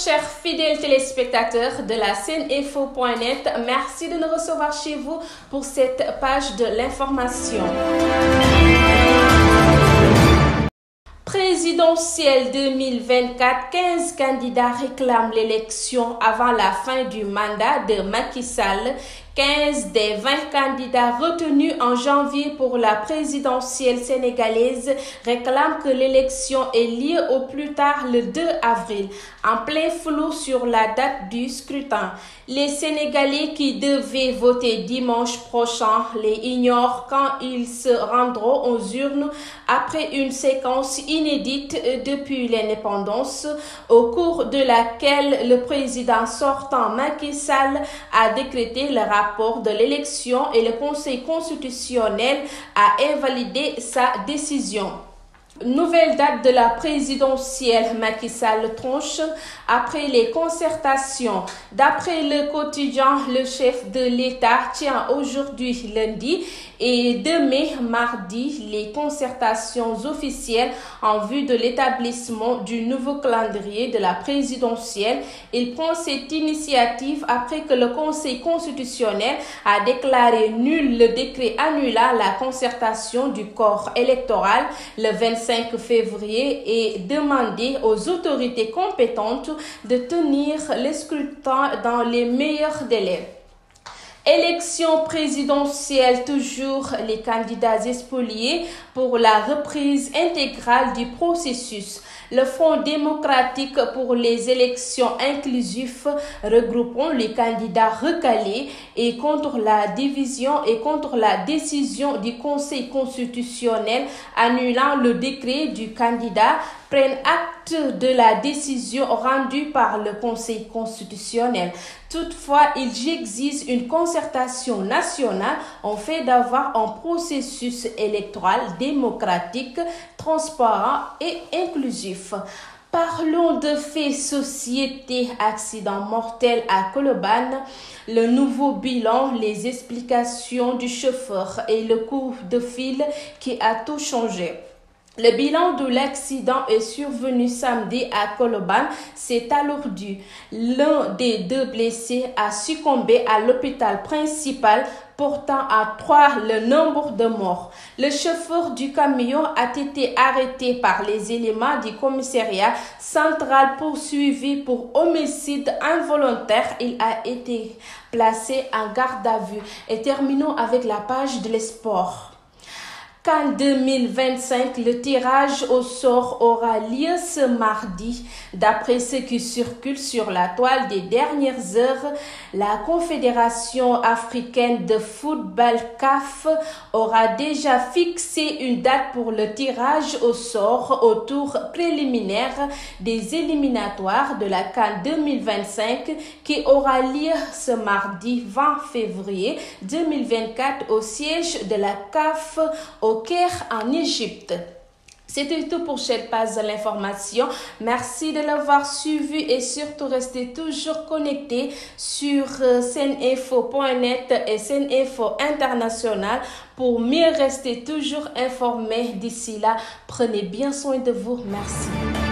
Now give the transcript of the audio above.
chers fidèles téléspectateurs de la Seneinfo.net, merci de nous recevoir chez vous pour cette page de l'information. Présidentielle 2024, 15 candidats réclament l'élection avant la fin du mandat de Macky Sall. 15 des 20 candidats retenus en janvier pour la présidentielle sénégalaise réclament que l'élection ait lieu au plus tard le 2 avril, en plein flou sur la date du scrutin. Les Sénégalais qui devaient voter dimanche prochain les ignorent quand ils se rendront aux urnes après une séquence inédite depuis l'indépendance, au cours de laquelle le président sortant Macky Sall a décrété le rapport de l'élection et le Conseil constitutionnel a invalidé sa décision. Nouvelle date de la présidentielle, Macky Sall tranche après les concertations. D'après le quotidien, le chef de l'État tient aujourd'hui lundi et demain mardi les concertations officielles en vue de l'établissement du nouveau calendrier de la présidentielle. Il prend cette initiative après que le Conseil constitutionnel a déclaré nul le décret annulant la concertation du corps électoral le 25 février et demandé aux autorités compétentes de tenir les scrutins dans les meilleurs délais. Élection présidentielle, toujours les candidats spoliés pour la reprise intégrale du processus. Le Front démocratique pour les élections inclusives regroupant les candidats recalés et contre la division et contre la décision du Conseil constitutionnel annulant le décret du candidat prennent acte de la décision rendue par le Conseil constitutionnel. Toutefois, ils exigent une concertation nationale en fait d'avoir un processus électoral démocratique, transparent et inclusif. Parlons de faits société, accident mortel à Colobane, le nouveau bilan, les explications du chauffeur et le coup de fil qui a tout changé. Le bilan de l'accident est survenu samedi à Colobane s'est alourdi. L'un des deux blessés a succombé à l'hôpital principal, portant à 3 le nombre de morts. Le chauffeur du camion a été arrêté par les éléments du commissariat central poursuivi pour homicide involontaire. Il a été placé en garde à vue. Et terminons avec la page de l'esport. CAN 2025, le tirage au sort aura lieu ce mardi. D'après ce qui circule sur la toile des dernières heures, la Confédération africaine de football CAF aura déjà fixé une date pour le tirage au sort au tour préliminaire des éliminatoires de la CAN 2025 qui aura lieu ce mardi 20 février 2024 au siège de la CAF au Caire en Égypte. C'était tout pour cette page de l'information. Merci de l'avoir suivi et surtout restez toujours connectés sur Seneinfo.net et Seneinfo International pour mieux rester toujours informés. D'ici là, prenez bien soin de vous. Merci.